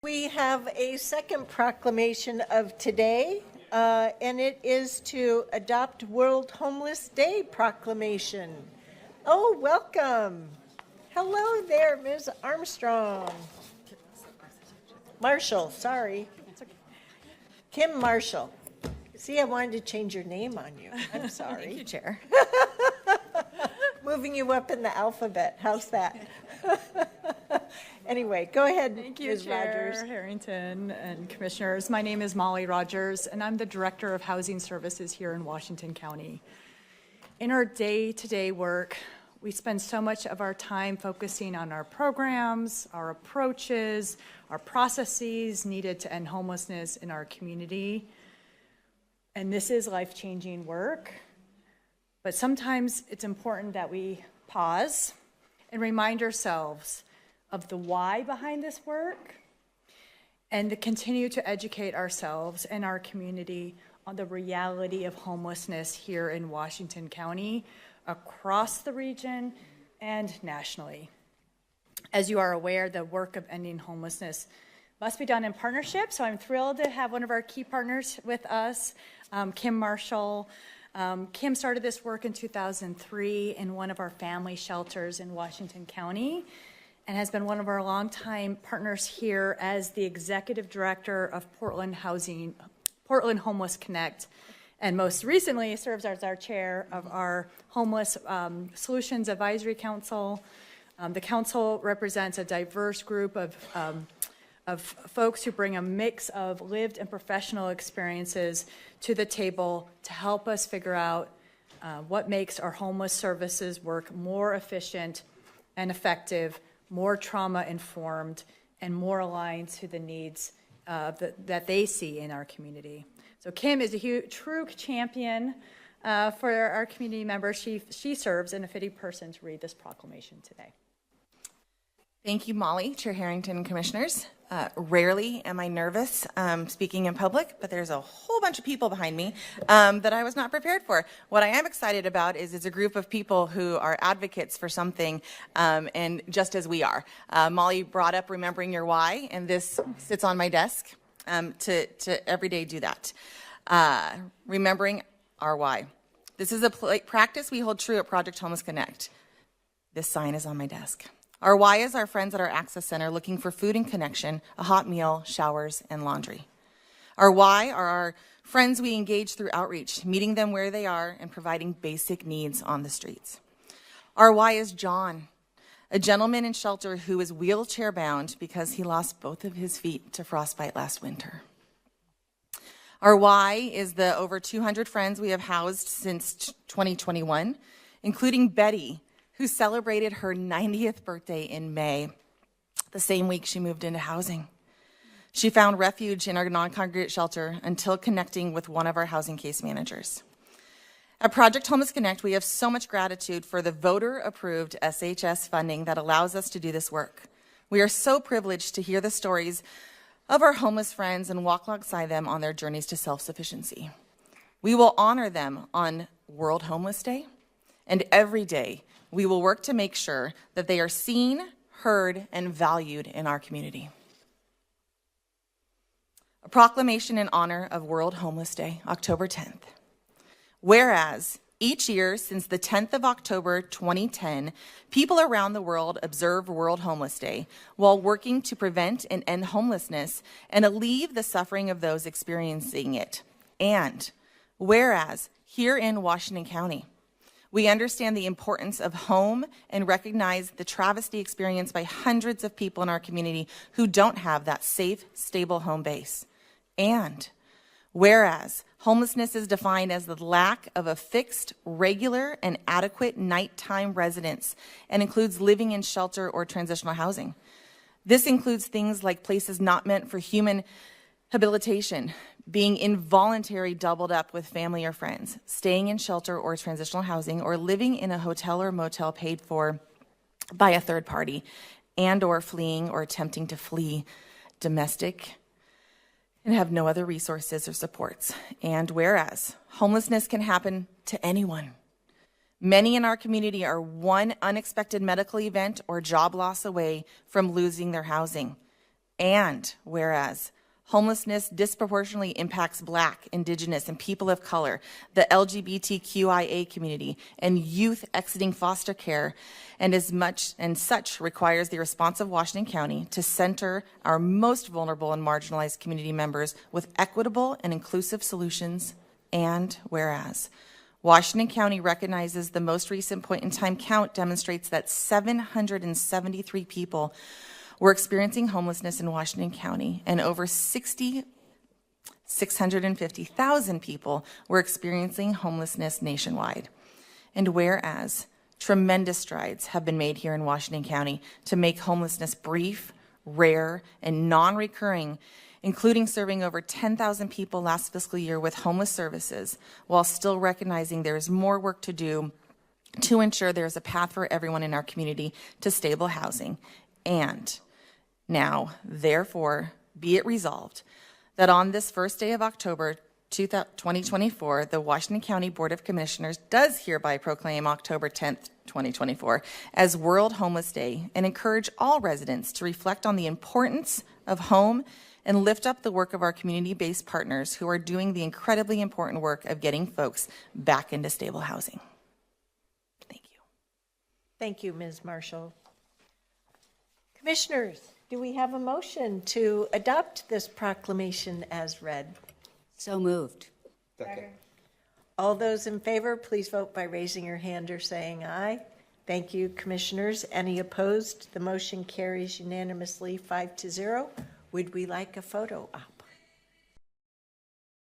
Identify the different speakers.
Speaker 1: We have a second proclamation of today, and it is to adopt World Homeless Day proclamation. Oh, welcome. Hello there, Ms. Armstrong. Marshall, sorry. Kim Marshall. See, I wanted to change your name on you. I'm sorry.
Speaker 2: Thank you, Chair.
Speaker 1: Moving you up in the alphabet. How's that? Anyway, go ahead,
Speaker 2: Thank you,
Speaker 1: Ms.
Speaker 2: Chair
Speaker 1: Rogers.
Speaker 2: Harrington and Commissioners. My name is Molly Rogers, and I'm the Director of Housing Services here in Washington County. In our day-to-day work, we spend so much of our time focusing on our programs, our approaches, our processes needed to end homelessness in our community. And this is life-changing work. But sometimes it's important that we pause and remind ourselves of the why behind this work and to continue to educate ourselves and our community on the reality of homelessness here in Washington County, across the region, and nationally. As you are aware, the work of ending homelessness must be done in partnership, so I'm thrilled to have one of our key partners with us, Kim Marshall. Kim started this work in 2003 in one of our family shelters in Washington County and has been one of our longtime partners here as the executive director of Portland Homeless Connect, and most recently serves as our chair of our Homeless Solutions Advisory Council. The council represents a diverse group of folks who bring a mix of lived and professional experiences to the table to help us figure out what makes our homeless services work more efficient and effective, more trauma-informed, and more aligned to the needs that they see in our community. So Kim is a true champion for our community members. She serves and a fitting person to read this proclamation today.
Speaker 3: Thank you, Molly, Chair Harrington, and Commissioners. Rarely am I nervous speaking in public, but there's a whole bunch of people behind me that I was not prepared for. What I am excited about is it's a group of people who are advocates for something, and just as we are. Molly brought up remembering your why, and this sits on my desk to every day do that. Remembering our why. This is a practice we hold true at Project Homeless Connect. This sign is on my desk. Our why is our friends at our Access Center looking for food and connection, a hot meal, showers, and laundry. Our why are our friends we engage through outreach, meeting them where they are and providing basic needs on the streets. Our why is John, a gentleman in shelter who is wheelchair bound because he lost both of his feet to frostbite last winter. Our why is the over 200 friends we have housed since 2021, including Betty, who celebrated her 90th birthday in May, the same week she moved into housing. She found refuge in our non-congregate shelter until connecting with one of our housing case managers. At Project Homeless Connect, we have so much gratitude for the voter-approved SHS funding that allows us to do this work. We are so privileged to hear the stories of our homeless friends and walk alongside them on their journeys to self-sufficiency. We will honor them on World Homeless Day, and every day we will work to make sure that they are seen, heard, and valued in our community. A proclamation in honor of World Homeless Day, October 10th. Whereas each year since the 10th of October 2010, people around the world observe World Homeless Day while working to prevent and end homelessness and alleviate the suffering of those experiencing it. And whereas here in Washington County, we understand the importance of home and recognize the travesty experienced by hundreds of people in our community who don't have that safe, stable home base. And whereas homelessness is defined as the lack of a fixed, regular, and adequate nighttime residence and includes living in shelter or transitional housing. This includes things like places not meant for human habilitation, being involuntary doubled up with family or friends, staying in shelter or transitional housing, or living in a hotel or motel paid for by a third party, and or fleeing or attempting to flee domestic and have no other resources or supports. And whereas homelessness can happen to anyone, many in our community are one unexpected medical event or job loss away from losing their housing. And whereas homelessness disproportionately impacts Black, Indigenous, and people of color, the LGBTQIA community, and youth exiting foster care, and such requires the response of Washington County to center our most vulnerable and marginalized community members with equitable and inclusive solutions. And whereas Washington County recognizes the most recent point-in-time count demonstrates that 773 people were experiencing homelessness in Washington County, and over 650,000 people were experiencing homelessness nationwide. And whereas tremendous strides have been made here in Washington County to make homelessness brief, rare, and non-recurring, including serving over 10,000 people last fiscal year with homeless services, while still recognizing there is more work to do to ensure there is a path for everyone in our community to stable housing. And now, therefore, be it resolved that on this first day of October 2024, the Washington County Board of Commissioners does hereby proclaim October 10th, 2024 as World Homeless Day, and encourage all residents to reflect on the importance of home and lift up the work of our community-based partners who are doing the incredibly important work of getting folks back into stable housing. Thank you.
Speaker 1: Thank you, Ms. Marshall. Commissioners, do we have a motion to adopt this proclamation as read?
Speaker 4: So moved.
Speaker 1: All those in favor, please vote by raising your hand or saying aye. Thank you, Commissioners. Any opposed? The motion carries unanimously 5-0. Would we like a photo op?